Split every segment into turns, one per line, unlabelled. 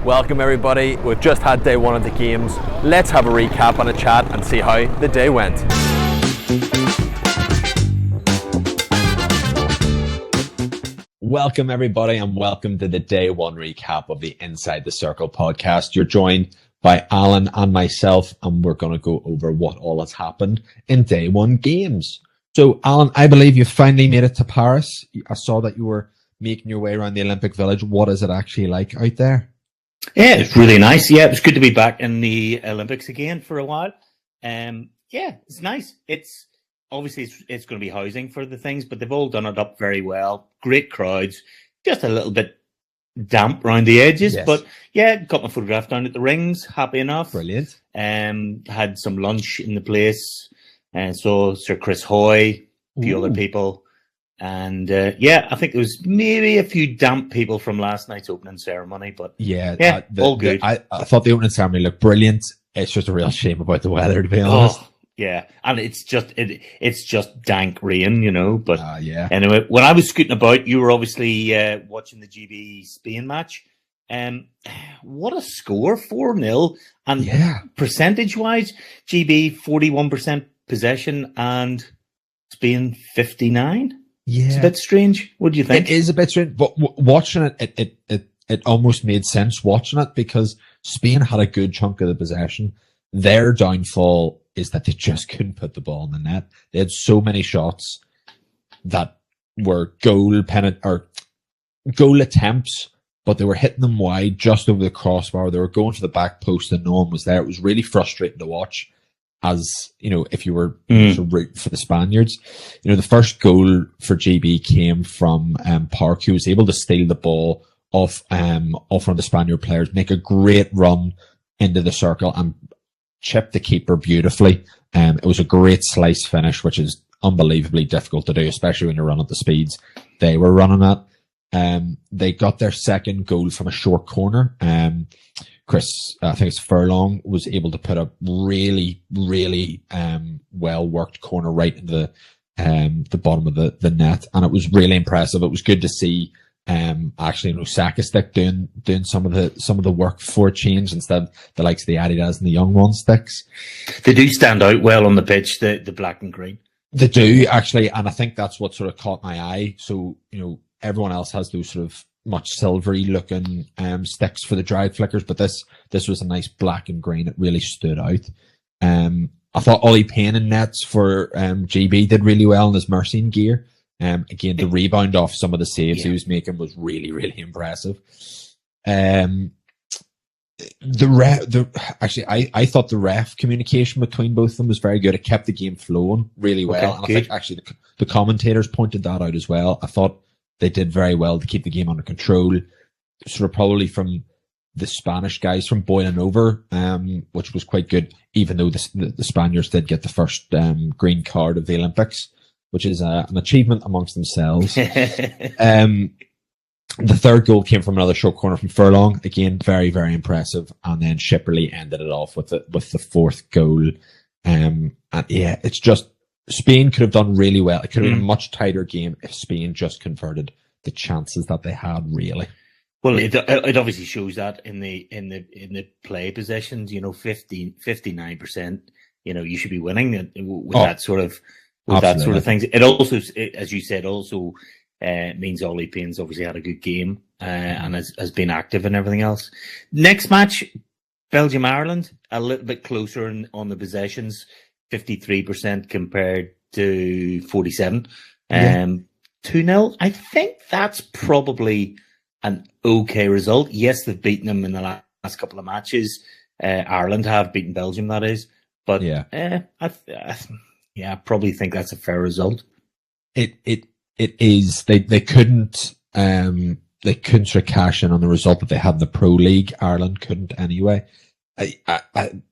Welcome everybody. We've just had day one of the games. Let's have a recap and a chat and see how the day went. Welcome everybody and welcome to the day one recap of the Inside the Circle podcast. You're joined by Alan and myself, and we're going to go over what all has happened in day one games. So Alan, I believe you finally made it to Paris. I saw that you were making your way around the Olympic Village. What is it actually like out there?
Yeah, it's really nice. Yeah, it was good to be back in the Olympics again for a while. Yeah, it's nice. It's obviously it's going to be housing for the things, but they've all done it up very well. Great crowds, just a little bit damp around the edges, yes. But yeah, got my photograph down at the rings. Happy enough.
Brilliant.
Had some lunch in the place, and so Sir Chris Hoy, a few other people. And yeah, I think there was maybe a few damp people from last night's opening ceremony, but yeah, all good.
I thought the opening ceremony looked brilliant. It's just a real shame about the weather, to be honest.
Yeah, and it's just dank rain, you know. But
yeah.
Anyway, when I was scooting about, you were obviously watching the GB Spain match. What a score, 4-0, and percentage-wise, GB 41% possession and Spain 59%.
Yeah,
it's a bit strange. What do you think?
It is a bit strange, but watching it almost made sense watching it because Spain had a good chunk of the possession. Their downfall is that they just couldn't put the ball in the net. They had so many shots that were goal attempts, but they were hitting them wide just over the crossbar. They were going to the back post and no one was there. It was really frustrating to watch. As you know, if you were sort of rooting for the Spaniards, you know, the first goal for GB came from Park, who was able to steal the ball off one of the Spaniard players, make a great run into the circle and chip the keeper beautifully. It was a great slice finish, which is unbelievably difficult to do, especially when you're running at the speeds they were running at. They got their second goal from a short corner. Chris, I think it's Furlong, was able to put a really, really well-worked corner right into the bottom of the net, and it was really impressive. It was good to see actually Saka stick doing some of the work for a change instead of the likes of the Adidas and the Young One sticks.
They do stand out well on the pitch, the black and green.
They do actually, and I think that's what sort of caught my eye. So you know, everyone else has those sort of much silvery looking sticks for the dried flickers, but this was a nice black and green. It really stood out. I thought Ollie Payne in nets for GB did really well in his Mercian gear. Again, the rebound off some of the saves he was making was really, really impressive. I thought the ref communication between both of them was very good. It kept the game flowing really well.
Okay,
and I think actually the commentators pointed that out as well. I thought they did very well to keep the game under control, sort of probably from the Spanish guys from boiling over, which was quite good, even though the Spaniards did get the first green card of the Olympics, which is an achievement amongst themselves. The third goal came from another short corner from Furlong. Again, very, very impressive. And then Shipperley ended it off with the fourth goal. And yeah, it's just, Spain could have done really well. It could have been a much tighter game if Spain just converted the chances that they had, really.
Well, it obviously shows that in the play possessions, you know, 59%, you know, you should be winning with that sort of things. It also, as you said, means Ollie Payne's obviously had a good game and has been active and everything else. Next match, Belgium-Ireland, a little bit closer on the possessions. 53% compared to 47%. 2-0. I think that's probably an okay result. Yes, they've beaten them in the last couple of matches. Ireland have beaten Belgium, that is. But I probably think that's a fair result.
It is. They couldn't sort of cash in on the result that they had in the Pro League. Ireland couldn't anyway.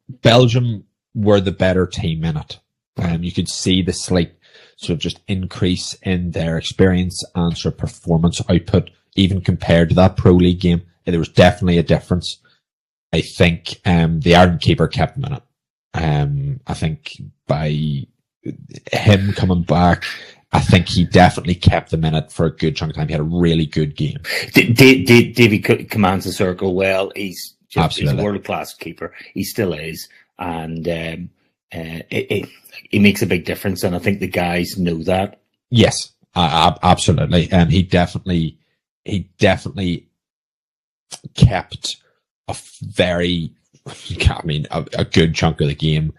Belgium were the better team in it. You could see the slight sort of just increase in their experience and sort of performance output, even compared to that Pro League game. There was definitely a difference. I think the Ireland keeper kept them in it. I think by him coming back I think he definitely kept them in it for a good chunk of time. He had a really good game.
Davy commands the circle well. He's a world-class keeper. He still is. And he makes a big difference. And I think the guys know that.
Yes, absolutely. And he definitely kept a good chunk of the game,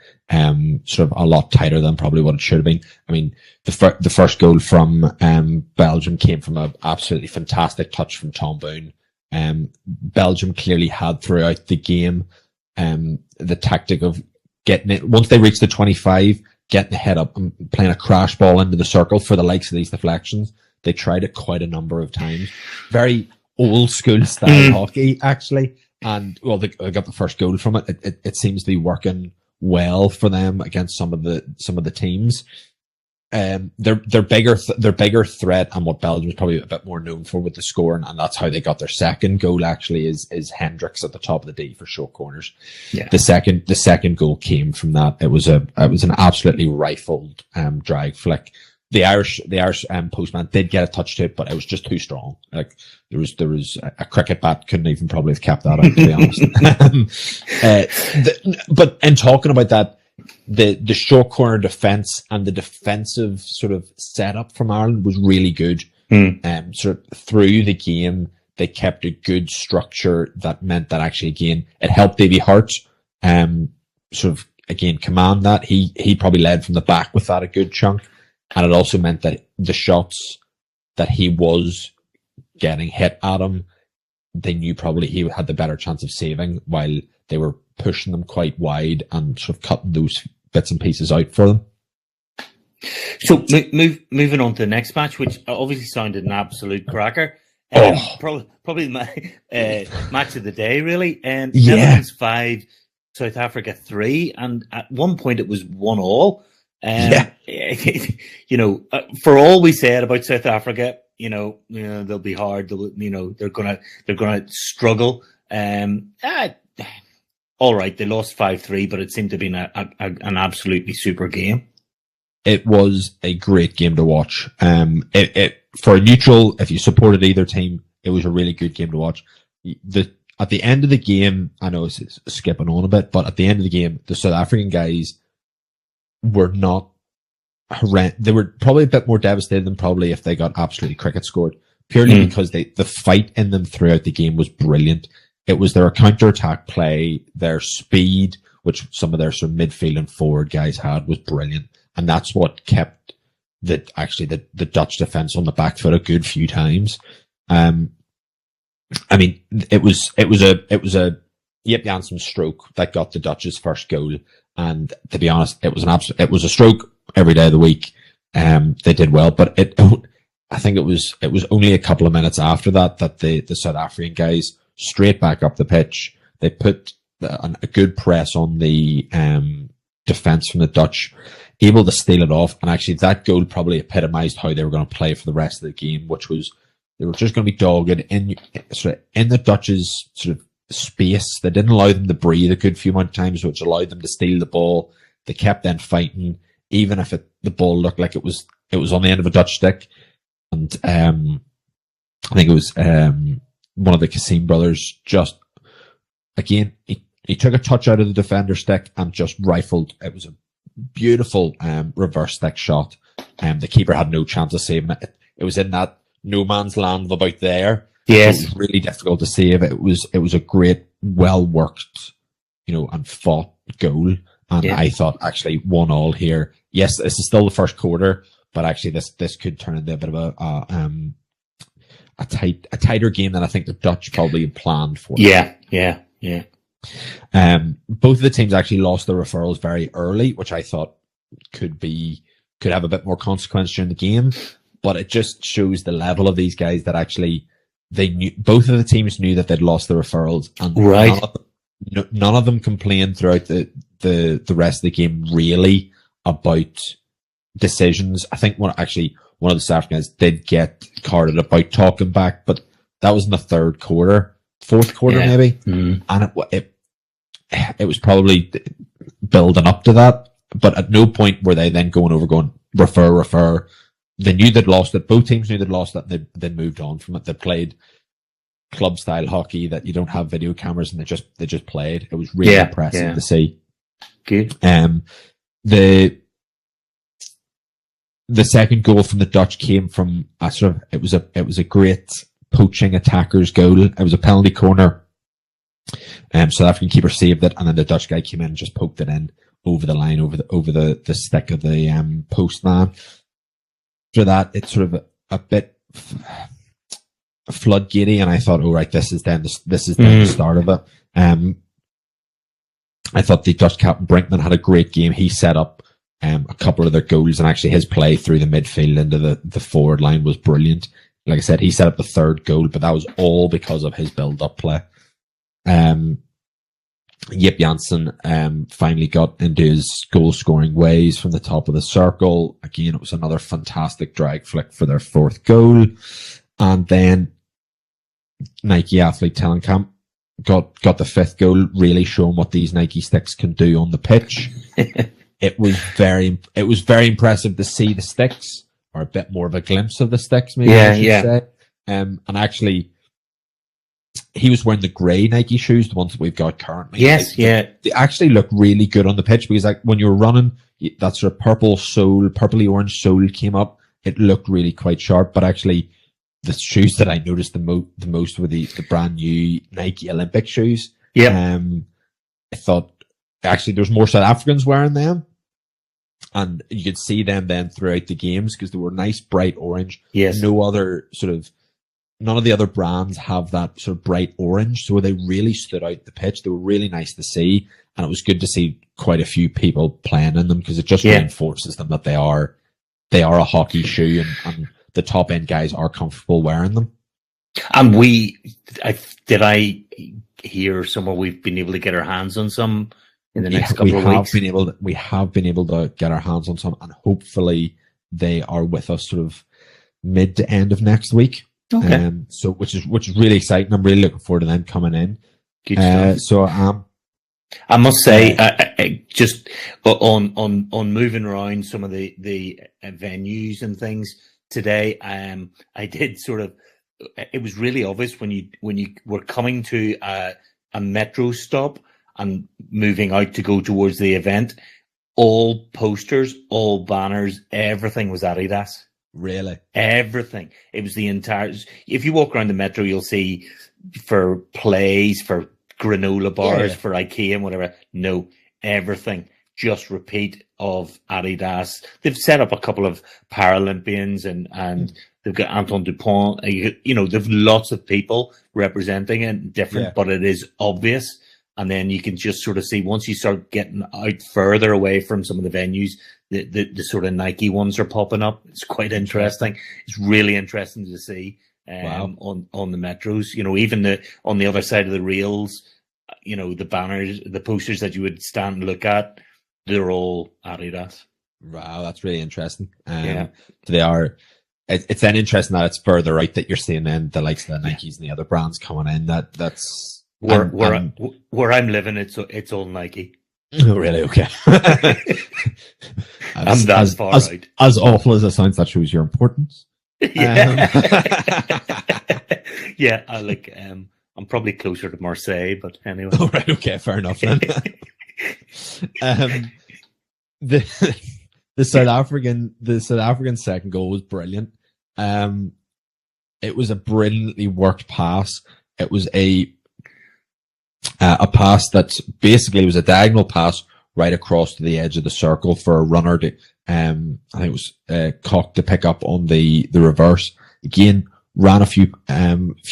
sort of a lot tighter than probably what it should have been. I mean, the first goal from Belgium came from an absolutely fantastic touch from Tom Boone. Belgium clearly had throughout the game the tactic of getting it once they reached the 25, getting the head up and playing a crash ball into the circle for the likes of these deflections. They tried it quite a number of times. Very old school style hockey, actually. And well, they got the first goal from it. It seems to be working well for them against some of the teams. Their bigger threat, and what Belgium is probably a bit more known for with the scoring, and that's how they got their second goal. Actually, is Hendricks at the top of the D for short corners. Yeah. The second goal came from that. It was an absolutely rifled drag flick. The Irish postman did get a touch to it, but it was just too strong. Like there was a cricket bat couldn't even probably have kept that out, to be honest. But in talking about that, the short corner defense and the defensive sort of setup from Ireland was really good. Sort of through the game, they kept a good structure that meant that actually again it helped Davy Hart sort of again command that. He probably led from the back with that a good chunk. And it also meant that the shots that he was getting hit at him, they knew probably he had the better chance of saving, while they were pushing them quite wide and sort of cutting those bits and pieces out for them.
So moving on to the next match, which obviously sounded an absolute cracker. Probably my match of the day, really. Netherlands 5, South Africa 3, and at one point it was 1-1. For all we said about South Africa, they'll be hard. They're gonna struggle. All right, they lost 5-3, but it seemed to be an absolutely super game.
It was a great game to watch. For a neutral, if you supported either team, it was a really good game to watch. At the end of the game, I know it's skipping on a bit, but at the end of the game, the South African guys were not horrendous. They were probably a bit more devastated than probably if they got absolutely cricket scored, purely because the fight in them throughout the game was brilliant. It was their counter-attack play, their speed, which some of their sort of midfield and forward guys had, was brilliant. And that's what kept the Dutch defense on the back foot a good few times. I mean, it was a Yip Janssen stroke that got the Dutch's first goal. And to be honest, it was a stroke every day of the week. They did well, but I think it was only a couple of minutes after that the South African guys straight back up the pitch. They put a good press on the defense from the Dutch, able to steal it off. And actually that goal probably epitomized how they were going to play for the rest of the game, which was they were just going to be dogged in the Dutch's sort of space. They didn't allow them to breathe a good few more times, which allowed them to steal the ball. They kept then fighting, even if the ball looked like it was on the end of a Dutch stick. And I think it was one of the Kassim brothers just again he took a touch out of the defender's stick and just rifled. It was a beautiful reverse stick shot. The keeper had no chance of saving it. It was in that no man's land of about there.
Yes,
so it was really difficult to save. It was a great, well worked, and fought goal. And I thought actually 1-1 here. Yes, this is still the first quarter, but actually this could turn into a bit of a tighter game than I think the Dutch probably had planned for.
Yeah.
Both of the teams actually lost their referrals very early, which I thought could have a bit more consequence during the game. But it just shows the level of these guys that actually they knew. Both of the teams knew that they'd lost the referrals, and none of them complained throughout the rest of the game really about decisions. I think one of the South Africans did get carded about talking back, but that was in the fourth quarter maybe, and it was probably building up to that. But at no point were they then going refer. they knew they'd lost it. Both teams knew they'd lost it, and they moved on from it. They played club style hockey that you don't have video cameras, and they just played. It was really impressive to see.
Good.
The second goal from the Dutch came from it was a great poaching attacker's goal. It was a penalty corner. South African keeper saved it, and then the Dutch guy came in and just poked it in over the line, over the stick of the postman. After that, it's sort of a bit floodgatey, and I thought, oh right, this is then the start of it. I thought the Dutch captain Brinkman had a great game. He set up a couple of their goals, and actually his play through the midfield into the forward line was brilliant. Like I said, he set up the third goal, but that was all because of his build-up play. Jip Janssen finally got into his goal-scoring ways from the top of the circle. Again, it was another fantastic drag flick for their fourth goal. And then Nike athlete Tellenkamp got the fifth goal, really showing what these Nike sticks can do on the pitch. It was very impressive to see the sticks, or a bit more of a glimpse of the sticks, maybe I should say. And actually, he was wearing the grey Nike shoes, the ones that we've got currently.
Yes,
They actually look really good on the pitch, because like when you were running, that sort of purpley orange sole came up. It looked really quite sharp, but actually the shoes that I noticed the most were the brand new Nike Olympic shoes.
Yeah.
I thought actually there's more South Africans wearing them, and you could see them then throughout the games because they were nice bright orange.
Yes.
None of the other brands have that sort of bright orange, so they really stood out the pitch. They were really nice to see, and it was good to see quite a few people playing in them, because it just reinforces them that they are a hockey shoe, and the top end guys are comfortable wearing them.
And did I hear somewhere we've been able to get our hands on some in the next couple of weeks?
We have been able to get our hands on some, and hopefully they are with us sort of mid to end of next week.
Okay.
So which is really exciting. I'm really looking forward to them coming in.
Good stuff.
So
I must say, I just on moving around some of the venues and things today, I did sort of. It was really obvious when you were coming to a metro stop and moving out to go towards the event. All posters, all banners, everything was Adidas.
Really?
Everything. It was the entire. If you walk around the metro, you'll see for plays, for granola bars, for IKEA and whatever. No, everything. Just repeat of Adidas. They've set up a couple of Paralympians and they've got Anton Dupont. They've lots of people representing it, different, but it is obvious. And then you can just sort of see, once you start getting out further away from some of the venues, the sort of Nike ones are popping up. It's quite interesting. It's really interesting to see on the metros. Even on the other side of the rails, the banners, the posters that you would stand and look at, they're all Adidas.
Wow, that's really interesting. They are. It's then interesting that it's further out that you're seeing then the likes of the Nikes and the other brands coming in. That's
where I'm living. It's all Nike.
Oh, really? Okay.
That's far out.
As awful as it sounds, that shows your importance.
Yeah. I'm probably closer to Marseille, but anyway.
Oh, right. Okay. Fair enough then. The South African second goal was brilliant. It was a brilliantly worked pass. It was a pass that basically was a diagonal pass right across to the edge of the circle for a runner to, I think it was Koch to pick up on the reverse. Again, ran a few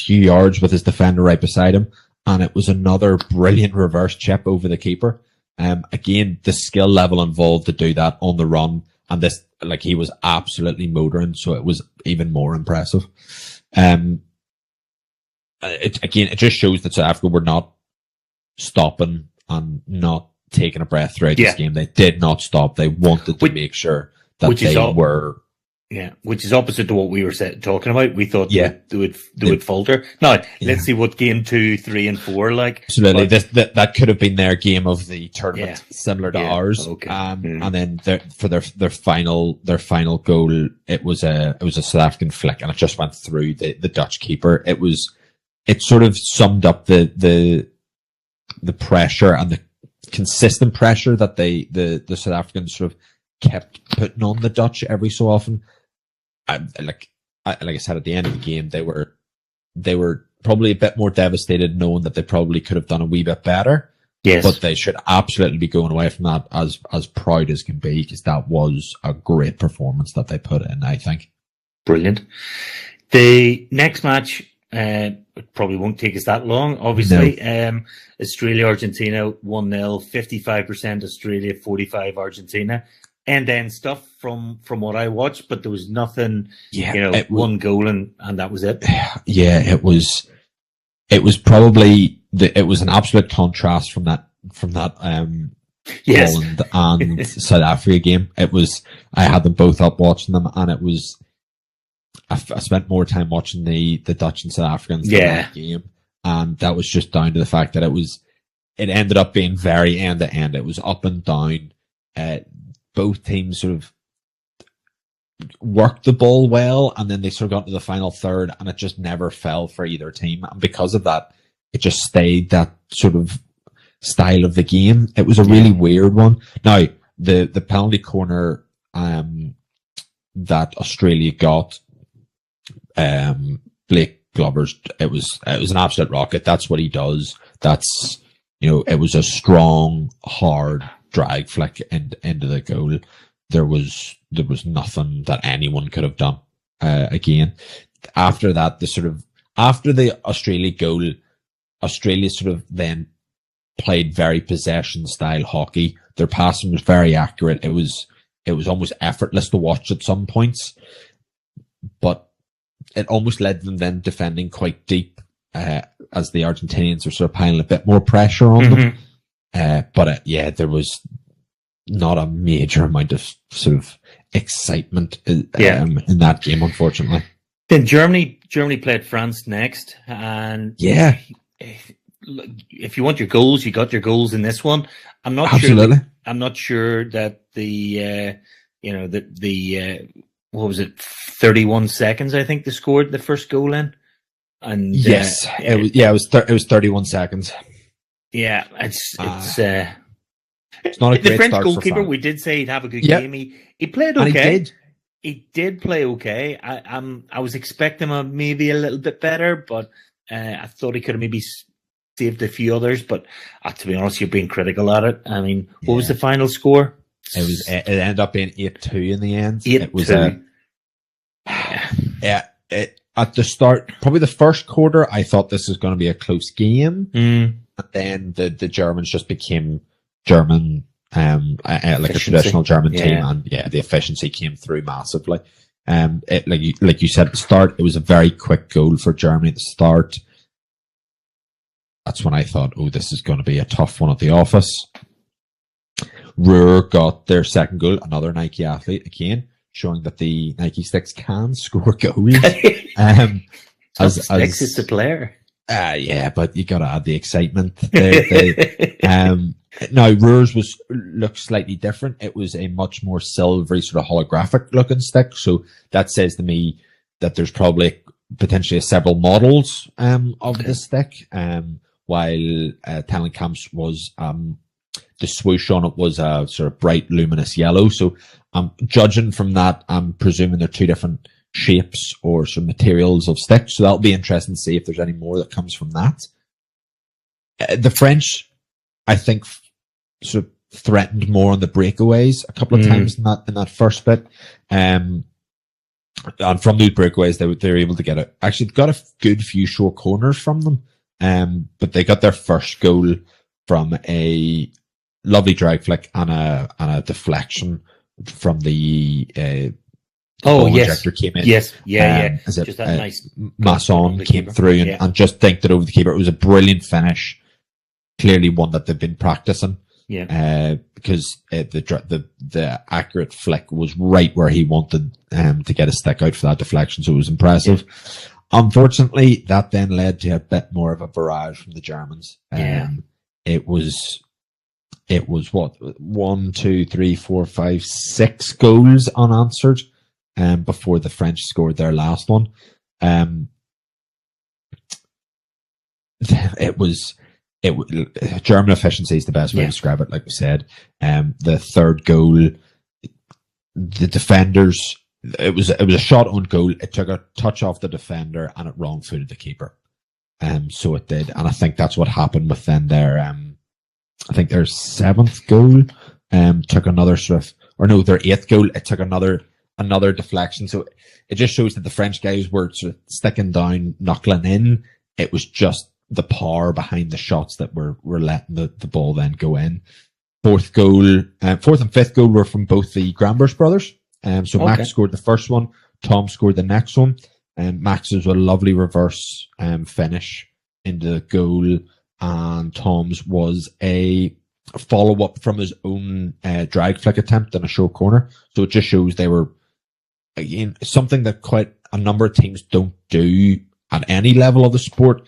yards with his defender right beside him, and it was another brilliant reverse chip over the keeper. Again, the skill level involved to do that on the run, and he was absolutely motoring, so it was even more impressive. It just shows that South Africa were not stopping and not taking a breath throughout this game. They did not stop. They wanted to make sure that they were
Yeah, which is opposite to what we were talking about. We thought
Yeah.
they would falter. Now, let's see what game 2, 3, and 4 like.
Absolutely, that could have been their game of the tournament, similar to ours.
Okay.
And then for their final goal, it was a South African flick, and it just went through the Dutch keeper. It sort of summed up the pressure and the consistent pressure that the South Africans sort of kept putting on the Dutch every so often. Like I said, at the end of the game, they were probably a bit more devastated, knowing that they probably could have done a wee bit better.
Yes,
but they should absolutely be going away from that as proud as can be, because that was a great performance that they put in, I think.
Brilliant. The next match probably won't take us that long. Obviously, Australia Argentina 1-0, 55% Australia, 45 Argentina. And then stuff from what I watched, but there was nothing, one goal and that was it.
Yeah, it was probably it was an absolute contrast from that Holland and South Africa game. I had them both up watching them, and I spent more time watching the Dutch and South Africans than that game, and that was just down to the fact that it ended up being very end to end. It was up and down. Both teams sort of worked the ball well, and then they sort of got to the final third, and it just never fell for either team. And because of that, it just stayed that sort of style of the game. It was a really weird one. Now, the penalty corner that Australia got, Blake Glover's, it was an absolute rocket. That's what he does. That's, it was a strong, hard drag flick into the goal. There was nothing that anyone could have done again. After that, after the Australia goal, Australia sort of then played very possession style hockey. Their passing was very accurate. It was almost effortless to watch at some points, but it almost led them then defending quite deep as the Argentinians were sort of piling a bit more pressure on them. But there was not a major amount of sort of excitement in that game, unfortunately.
Then Germany played France next, and if you want your goals, you got your goals in this one. I'm not sure that the what was it, 31 seconds? I think they scored the first goal in, and it was 31 seconds. Yeah, it's not a great the French
start
goalkeeper.
For France.
We did say he'd have a good game. He played okay. He did play okay. I was expecting him maybe a little bit better, but I thought he could have maybe saved a few others. But to be honest, you're being critical at it. I mean, what was the final score?
It ended up being 8-2 in the end.
8-2.
It was at the start, probably the first quarter, I thought this was going to be a close game. And then the Germans just became German, like a traditional German team, and the efficiency came through massively. Like you said at the start, it was a very quick goal for Germany at the start. That's when I thought, this is going to be a tough one at the office. Ruhr got their second goal, another Nike athlete again, showing that the Nike sticks can score goals.
Sticks is the player.
But you got to add the excitement. Now Ruhr's looked slightly different. It was a much more silvery, sort of holographic looking stick. So that says to me that there's probably potentially several models of the stick. While Tellenkamp's was the swoosh on it was a sort of bright luminous yellow. So judging from that, I'm presuming they're two different shapes or some materials of sticks. So that'll be interesting to see if there's any more that comes from that. The French, I think, sort of threatened more on the breakaways a couple of times in that first bit. And from those breakaways, they were able to get it. Actually, got a good few short corners from them. But they got their first goal from a lovely drag flick and a deflection from the injector came in.
Just that nice
Masson came through and just dinked it over the keeper. It was a brilliant finish. Clearly one that they've been practicing. because the accurate flick was right where he wanted to get a stick out for that deflection, so it was impressive. Unfortunately, that then led to a bit more of a barrage from the Germans. It was what, 1, 2, 3, 4, 5, 6 goals unanswered before the French scored their last one. German efficiency is the best way to describe it. Like we said, the third goal, the defenders, it was a shot on goal. It took a touch off the defender and it wrong footed the keeper. So it did, and I think that's what happened with then their I think their 7th goal took another their 8th goal. It took another deflection. So it just shows that the French guys were sort of sticking down, knuckling in. It was just the power behind the shots that were letting the ball then go in. 4th and 5th goal were from both the Grambers brothers. Max scored the first one, Tom scored the next one. Max was a lovely reverse finish into the goal, and Tom's was a follow-up from his own drag flick attempt in a short corner. So it just shows they were, again, something that quite a number of teams don't do at any level of the sport.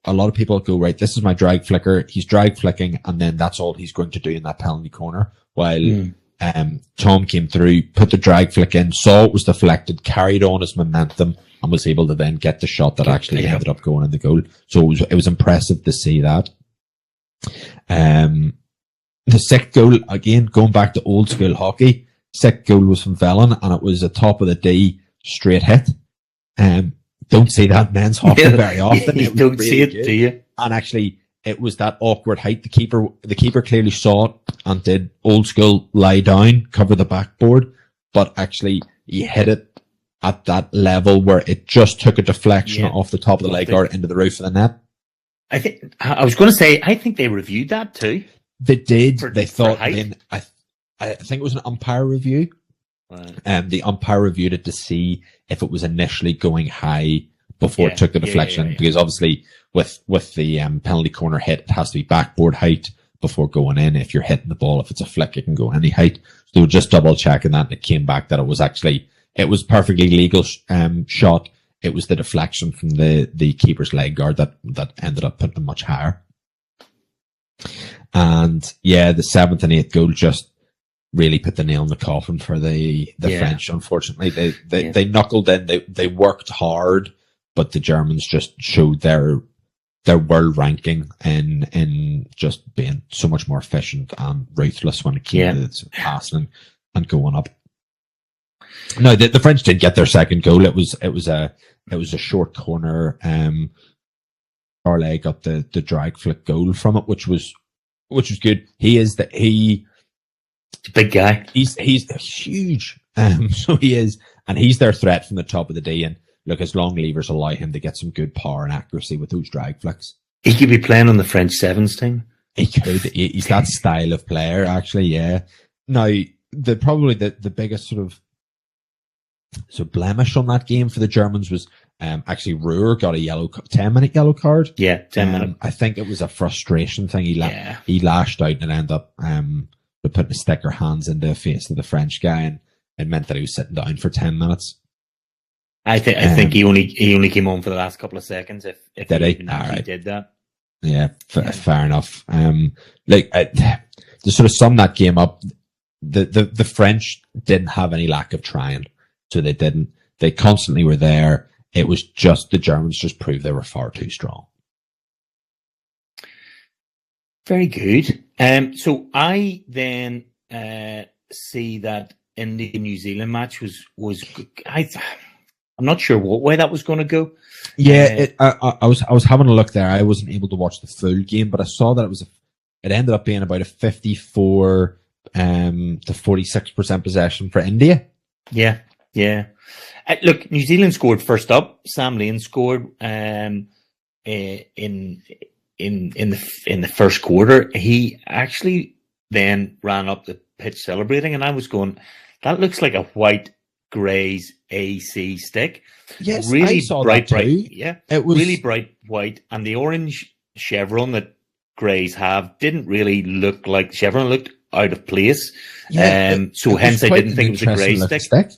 A lot of people go, right, this is my drag flicker. He's drag flicking, and then that's all he's going to do in that penalty corner. While Tom came through, put the drag flick in, saw it was deflected, carried on his momentum, and was able to then get the shot that actually ended up going in the goal. So it was impressive to see that. The 6th goal, again, going back to old school hockey, 6th goal was from Velen, and it was a top of the D straight hit. Don't see that men's hockey very often.
You don't see it, do you?
And actually, it was that awkward height. The keeper clearly saw it and did old school lie down, cover the backboard, but actually he hit it at that level where it just took a deflection off the top of the leg guard into the roof of the net.
I was going to say, I think they reviewed that too.
They did. They thought then, I think it was an umpire review. The umpire reviewed it to see if it was initially going high before it took the deflection, because obviously with the penalty corner hit, it has to be backboard height before going in. If you're hitting the ball, if it's a flick, it can go any height. So they were just double checking that, and it came back that it was perfectly legal shot. It was the deflection from the keeper's leg guard that ended up putting them much higher. And the 7th and 8th goal just really put the nail in the coffin for the French. Unfortunately, they knuckled in. They worked hard, but the Germans just showed their world ranking in just being so much more efficient and ruthless when it came to passing and going up. No, the French did get their 2nd goal. It was a short corner. Carlay got the drag flick goal from it, which was good. He's
a big guy.
He's huge. So he is, and he's their threat from the top of the D. And look, his long levers allow him to get some good power and accuracy with those drag flicks.
He could be playing on the French Sevens team.
He could. He's that style of player, actually. Yeah. Now, the biggest sort of blemish on that game for the Germans was actually Ruhr got a 10-minute yellow card.
Yeah, 10 minutes.
I think it was a frustration thing. He lashed out and ended up putting his sticker hands in the face of the French guy, and it meant that he was sitting down for 10 minutes.
I think he only came on for the last couple of seconds. If
did
he
he?
even actually did that.
Yeah, fair enough. To sort of sum that game up, the French didn't have any lack of trying, so they didn't. They constantly were there. It was just the Germans just proved they were far too strong.
Very good. So I then see that in the New Zealand match was I'm not sure what way that was going to go.
Yeah, I was having a look there. I wasn't able to watch the full game, but I saw that it ended up being about a 54 to 46% possession for India.
Yeah. Look, New Zealand scored first up. Sam Lane scored in the first quarter. He actually then ran up the pitch celebrating, and I was going, that looks like a white Grey's AC stick.
Yes,
really
I saw
bright,
that too.
Yeah, it was really bright white, and the orange chevron that Greys have didn't really look like Chevron, looked out of place.
Yeah,
so hence I didn't think it was a Grey stick.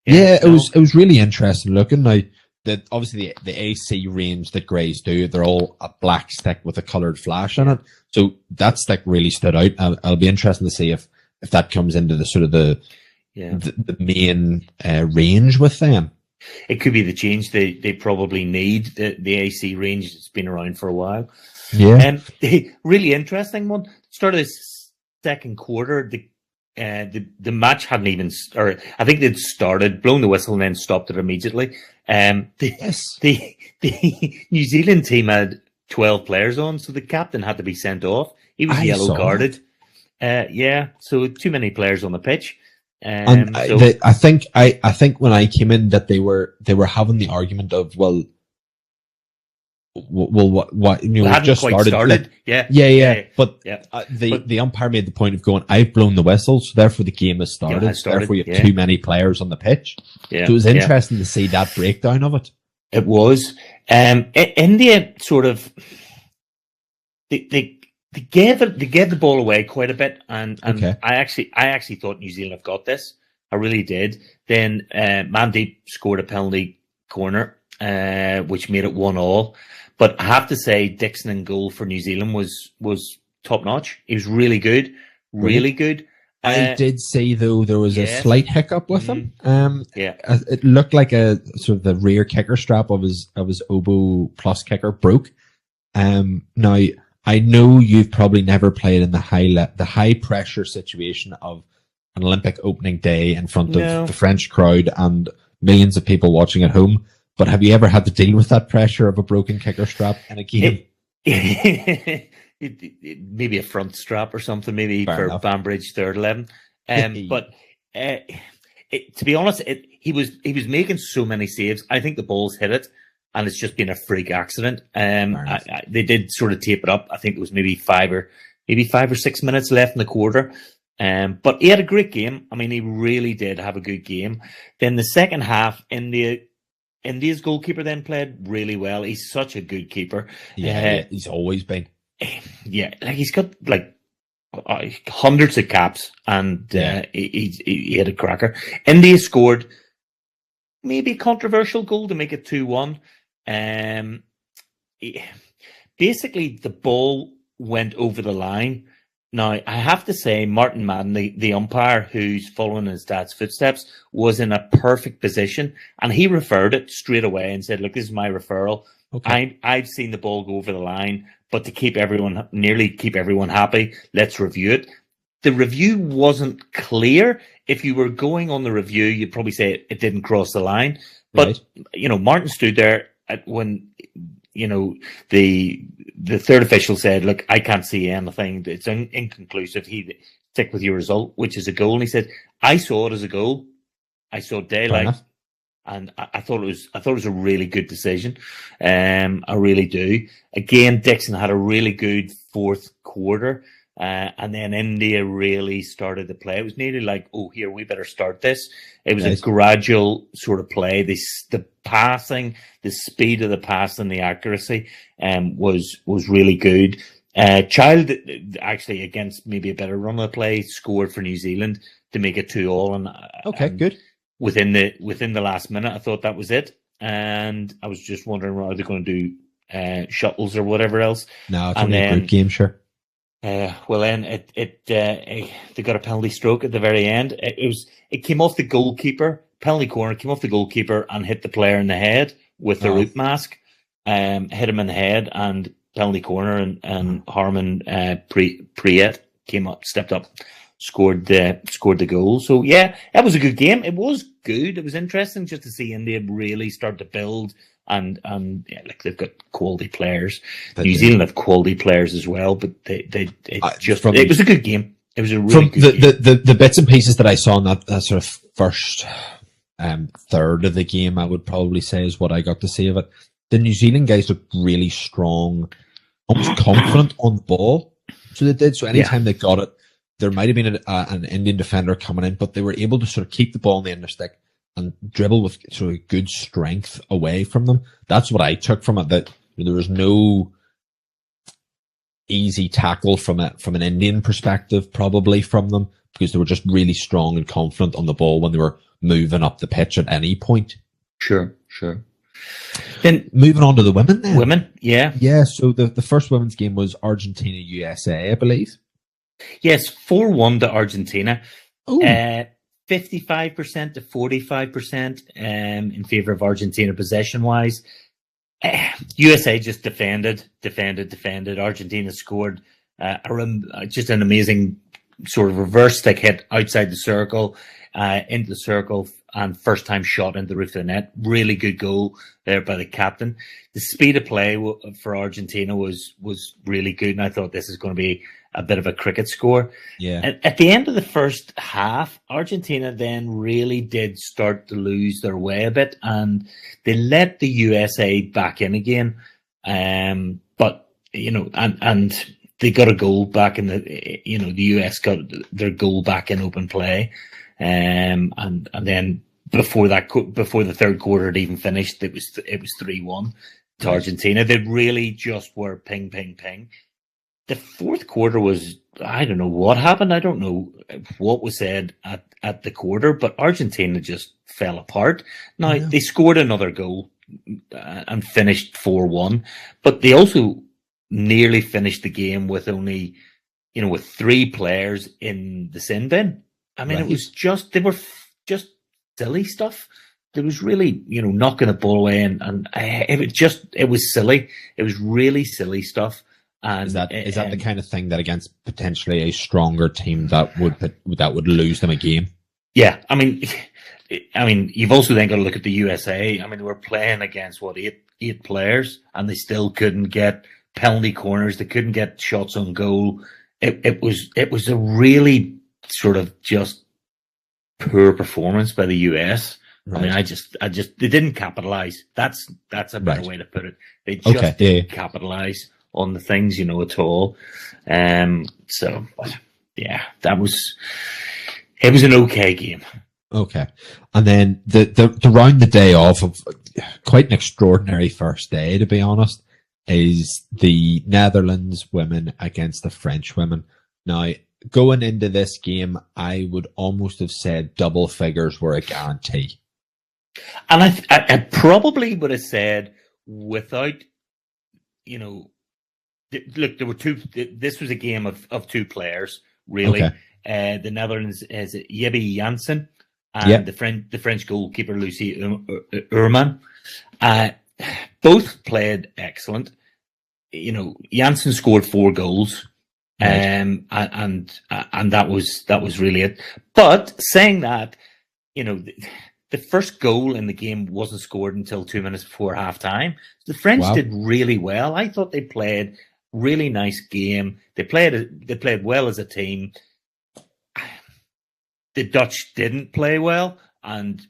Yeah, it was really interesting looking. Now, that obviously the AC range that Greys do, they're all a black stick with a coloured flash in it. So that stick really stood out. I'll be interested to see if that comes into the sort of the main range with them.
It could be the change they probably need. The AC range has been around for a while.
Yeah.
Really interesting one. Start of the second quarter, the match hadn't even, or I think they'd started, blown the whistle, and then stopped it immediately. The New Zealand team had 12 players on, so the captain had to be sent off. He was yellow carded. So too many players on the pitch.
I think when I came in that they were having the argument of what just started. But the umpire made the point of going, I've blown the whistle, so therefore the game has started. Therefore you have too many players on the pitch. So it was interesting to see that breakdown of it.
It was. India sort of they gave the ball away quite a bit, and I actually thought New Zealand have got this. I really did. Then Mandeep scored a penalty corner, which made it 1-1. But I have to say, Dixon in goal for New Zealand was top notch. He was really good, really good.
I did say though there was a slight hiccup with him. It looked like a sort of the rear kicker strap of his oboe plus kicker broke. Now I know you've probably never played in the high pressure situation of an Olympic opening day in front of the French crowd and millions of people watching at home. But have you ever had to deal with that pressure of a broken kicker strap in a game?
Maybe a front strap or something, maybe Fair for enough. Banbridge third 11. But to be honest, he was making so many saves. I think the ball's hit it, and it's just been a freak accident. They did sort of tape it up. I think it was maybe 5 or 6 minutes left in the quarter. But he had a great game. I mean, he really did have a good game. Then the second half, India's goalkeeper then played really well. He's such a good keeper.
He's always been.
Yeah, like he's got like hundreds of caps, and he had a cracker. India scored maybe a controversial goal to make it 2-1. Basically, the ball went over the line. Now, I have to say, Martin Madden, the umpire who's following his dad's footsteps, was in a perfect position, and he referred it straight away and said, look, this is my referral. Okay. I've seen the ball go over the line, but to nearly keep everyone happy, let's review it. The review wasn't clear. If you were going on the review, you'd probably say it didn't cross the line. But, Martin stood there when the third official said, look, I can't see anything. It's inconclusive. He stick with your result, which is a goal. And he said, I saw it as a goal. I saw daylight. And I thought it was a really good decision. I really do. Again, Dixon had a really good fourth quarter. And then India really started to play. It was nearly like, oh, here, we better start this. It was a gradual sort of play. The passing, the speed of the pass and the accuracy was really good. Child, actually, against maybe a better run of play, scored for New Zealand to make it 2-2. And
good.
Within the last minute, I thought that was it. And I was just wondering, are they going to do shuttles or whatever else?
No, it's only a group game, sure.
Well, then they got a penalty stroke at the very end. It came off the goalkeeper, penalty corner, came off the goalkeeper and hit the player in the head with the root mask. Hit him in the head, and penalty corner, and Harman Priyat came up, stepped up, scored the goal. So yeah, that was a good game. It was good. It was interesting just to see India really start to build. And like they've got quality players. New Zealand have quality players as well, but it was a good game. It was a really good game.
The bits and pieces that I saw in that sort of first third of the game, I would probably say is what I got to see of it. The New Zealand guys looked really strong, almost confident on the ball. So they did. So anytime they got it, there might have been an Indian defender coming in, but they were able to sort of keep the ball in the end of the stick and dribble with sort of good strength away from them. That's what I took from it, that there was no easy tackle from an Indian perspective, probably from them, because they were just really strong and confident on the ball when they were moving up the pitch at any point.
Sure. Then
moving on to the women then.
Women, yeah.
Yeah, so the first women's game was Argentina-USA, I believe.
Yes, 4-1 to Argentina.
Oh.
55% to 45% in favour of Argentina possession-wise. USA just defended. Argentina scored just an amazing sort of reverse stick hit outside the circle, into the circle, and first time shot into the roof of the net. Really good goal there by the captain. The speed of play for Argentina was really good, and I thought this is going to be a bit of a cricket score.
Yeah.
At the end of the first half, Argentina then really did start to lose their way a bit, and they let the USA back in again. But and they got a goal back in the US got their goal back in open play, and then before the third quarter had even finished, it was 3-1 to Argentina. They really just were ping. The fourth quarter was, I don't know what happened. I don't know what was said at the quarter, but Argentina just fell apart. Now, They scored another goal and finished 4-1, but they also nearly finished the game with only, with 3 players in the sin bin. I mean, It was they were just silly stuff. There was really, knocking the ball away and it was silly. It was really silly stuff. And
is that the kind of thing that against potentially a stronger team that would lose them a game?
Yeah, I mean, you've also then got to look at the USA. I mean, they were playing against eight players, and they still couldn't get penalty corners. They couldn't get shots on goal. It was a really sort of just poor performance by the US. Right. I mean, I just they didn't capitalize. That's a better way to put it. They just didn't capitalize on the things, at all. So yeah, it was an okay game.
Okay. And then the round the day off of quite an extraordinary first day, to be honest, is the Netherlands women against the French women. Now, going into this game, I would almost have said double figures were a guarantee.
And I probably would have said without, look, there were two. This was a game of 2 players, really. Okay. The Netherlands is Jebbe Jansen and the French goalkeeper Lucie Uurman. Both played excellent. Jansen scored 4 goals, and that was really it. But saying that, the first goal in the game wasn't scored until 2 minutes before halftime. The French did really well. I thought they played really nice game. They played well as a team. The Dutch didn't play well, and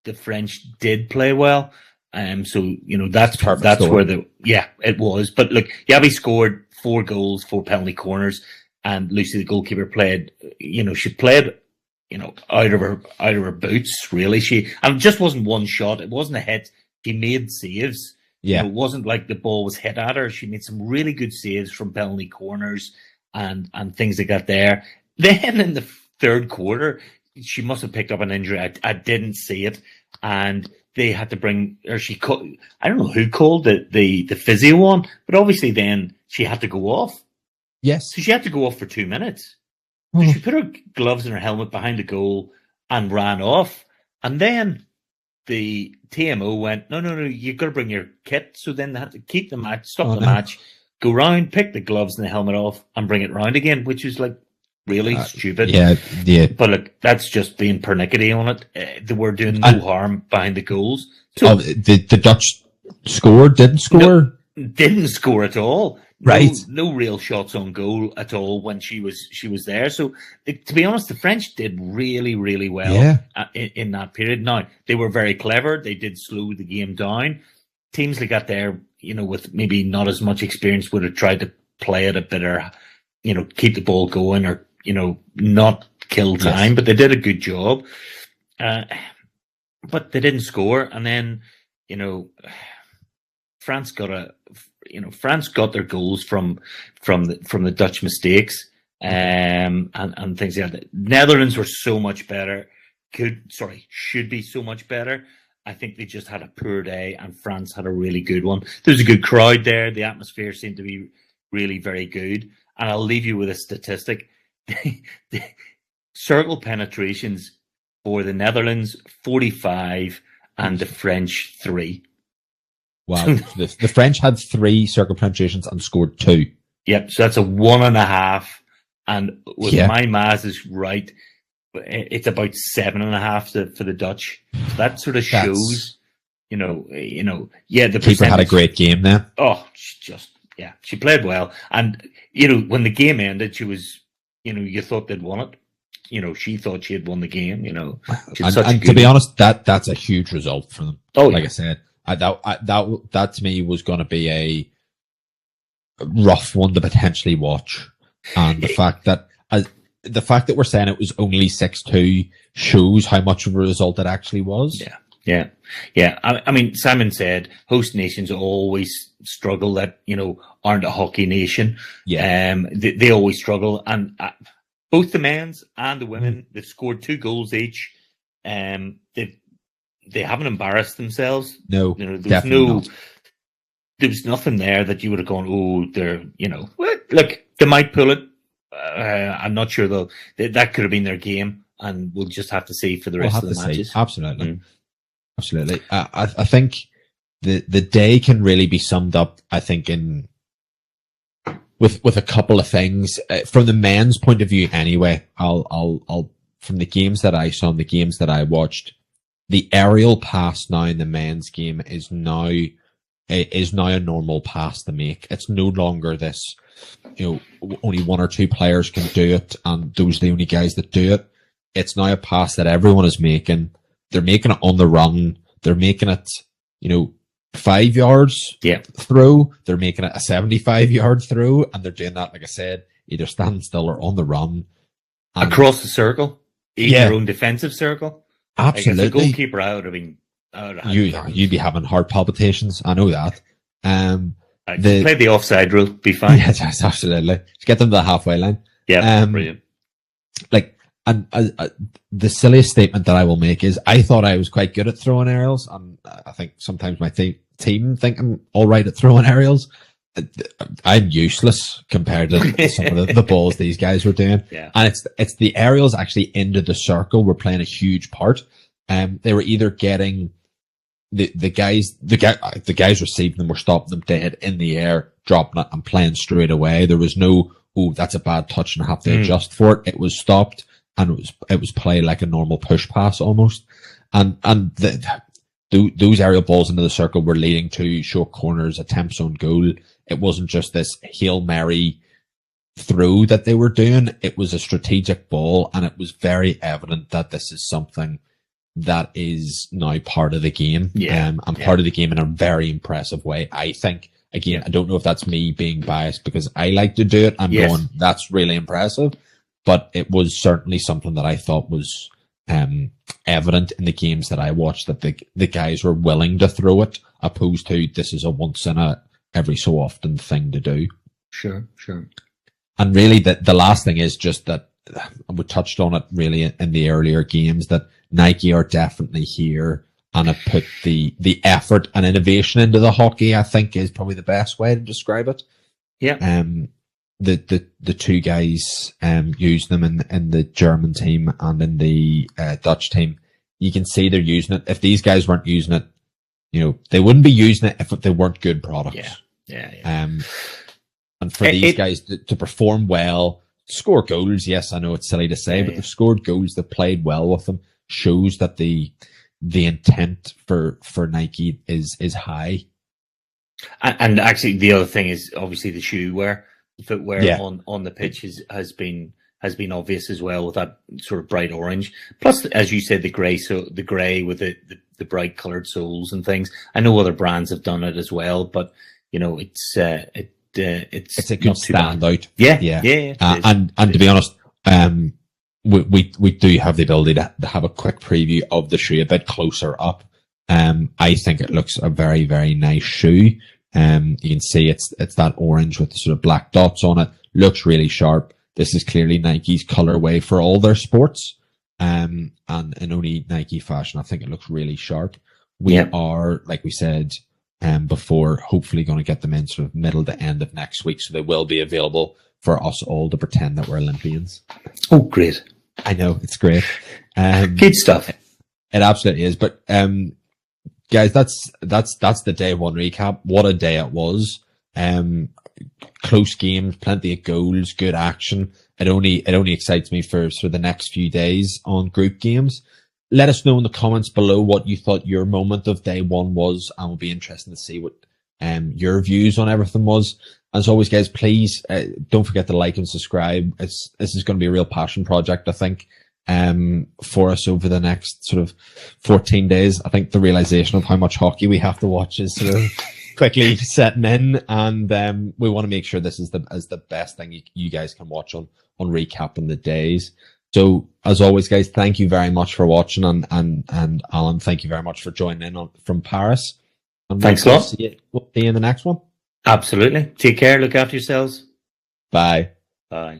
the French did play well. So that's where it was. But look, Yabi scored 4 goals, 4 penalty corners, and Lucy, the goalkeeper, played. She played. Out of her boots. Really, it just wasn't one shot. It wasn't a hit. She made saves.
Yeah,
it wasn't like the ball was hit at her. She made some really good saves from penalty corners and things like that there. Then in the third quarter, she must have picked up an injury. I didn't see it, and they had to bring, or she called. I don't know who called the physio on, but obviously then she had to go off.
Yes,
so she had to go off for 2 minutes. So she put her gloves and her helmet behind the goal and ran off. And then the TMO went, no, you've got to bring your kit. So then they had to keep the match, stop the match, go round, pick the gloves and the helmet off and bring it round again, which is like really stupid.
Yeah.
But look, that's just being pernickety on it. They were doing no harm behind the goals. So,
the Dutch didn't score?
No, didn't score at all.
Right.
No real shots on goal at all when she was there. So to be honest, the French did really, really well in that period. Now, they were very clever. They did slow the game down. Teams that got there, with maybe not as much experience would have tried to play it a bit or, keep the ball going or, not kill time, but they did a good job. But they didn't score. And then, France got France got their goals from the Dutch mistakes, and things like that. Netherlands were so much better. Should be so much better. I think they just had a poor day, and France had a really good one. There's a good crowd there. The atmosphere seemed to be really very good. And I'll leave you with a statistic. The circle penetrations for the Netherlands, 45, and the French, 3.
Wow. The French had 3 circle penetrations and scored 2.
Yep, so that's a 1.5. And with my maths is right, it's about 7.5 for the Dutch. So that sort of shows, the
keeper had a great game there.
Oh, she played well. And, when the game ended, she was, you thought they'd won it. She thought she had won the game,
And to be honest, that's a huge result for them.
Oh,
like I said, that to me was going to be a rough one to potentially watch. And the fact that we're saying it was only 6-2 shows how much of a result it actually was.
Yeah. I mean, Simon said host nations always struggle that, aren't a hockey nation.
Yeah.
They always struggle. And both the men's and the women, they've scored 2 goals each. They haven't embarrassed themselves.
No,
there was nothing there that you would have gone, oh, they're, look, they might pull it. I'm not sure though. That could have been their game, and we'll just have to see for the rest of the matches.
Absolutely. Absolutely. I think the day can really be summed up, I think, with a couple of things. From the men's point of view anyway, I'll from the games that I saw and the games that I watched, the aerial pass now in the men's game is now a normal pass to make. It's no longer this, only 1 or 2 players can do it, and those are the only guys that do it. It's now a pass that everyone is making. They're making it on the run. They're making it, 5 yards throw. They're making it a 75-yard throw, and they're doing that, like I said, either standing still or on the run. And
across the circle, in your own defensive circle.
Absolutely.
Like, if the goalkeeper out of being
you'd be having heart palpitations. I know that.
Play the offside rule, be fine.
Yeah, yes, absolutely. Just get them to the halfway line.
Yeah, brilliant.
And the silliest statement that I will make is I thought I was quite good at throwing aerials, and I think sometimes my team think I'm all right at throwing aerials. I'm useless compared to some of the balls these guys were doing.
Yeah.
And it's the aerials actually into the circle were playing a huge part. They were either getting the guys receiving them were stopping them dead in the air, dropping it and playing straight away. There was no, that's a bad touch and I have to adjust for it. It was stopped and it was played like a normal push pass almost. And those aerial balls into the circle were leading to short corners, attempts on goal. It wasn't just this Hail Mary throw that they were doing. It was a strategic ball, and it was very evident that this is something that is now part of the game. Part of the game in a very impressive way, I think. Again, I don't know if that's me being biased because I like to do it. I'm going, that's really impressive. But it was certainly something that I thought was evident in the games that I watched, that the guys were willing to throw it, opposed to this is a once in a every so often thing to do.
Sure.
And really the last thing is just that we touched on it really in the earlier games, that Nike are definitely here and have put the effort and innovation into the hockey, I think is probably the best way to describe it.
Yeah.
The 2 guys use them in the German team and in the Dutch team. You can see they're using it. If these guys weren't using it, they wouldn't be using it if they weren't good products.
Yeah.
And for these guys to perform well, score goals, yes, I know it's silly to say, but they've scored goals, they've played well with them, shows that the intent for Nike is high.
And actually, the other thing is obviously the footwear on the pitch has been obvious as well, with that sort of bright orange. Plus, as you said, the grey with the bright coloured soles and things. I know other brands have done it as well, but it's a good
standout.
Yeah.
And to be honest, we do have the ability to have a quick preview of the shoe a bit closer up. I think it looks a very, very nice shoe. You can see it's that orange with the sort of black dots on it. Looks really sharp. This is clearly Nike's colorway for all their sports. And in only Nike fashion, I think it looks really sharp. We are, like we said before, hopefully going to get them in sort of middle to end of next week. So they will be available for us all to pretend that we're Olympians.
Oh, great.
I know, it's great.
Good stuff.
It absolutely is. But guys, that's the day one recap. What a day it was. Close games, plenty of goals, good action. It only excites me for the next few days on group games. Let us know in the comments below what you thought your moment of day one was, and it'll be interesting to see what your views on everything was. As always, guys, please don't forget to like and subscribe. This is going to be a real passion project, I think, for us over the next sort of 14 days. I think the realization of how much hockey we have to watch is sort of quickly setting in, and we want to make sure this is the best thing you guys can watch on recapping the days. So as always, guys, thank you very much for watching, and Alan, thank you very much for joining in from Paris. And
thanks a lot.
We'll see you in the next one.
Absolutely. Take care. Look after yourselves.
Bye.
Bye.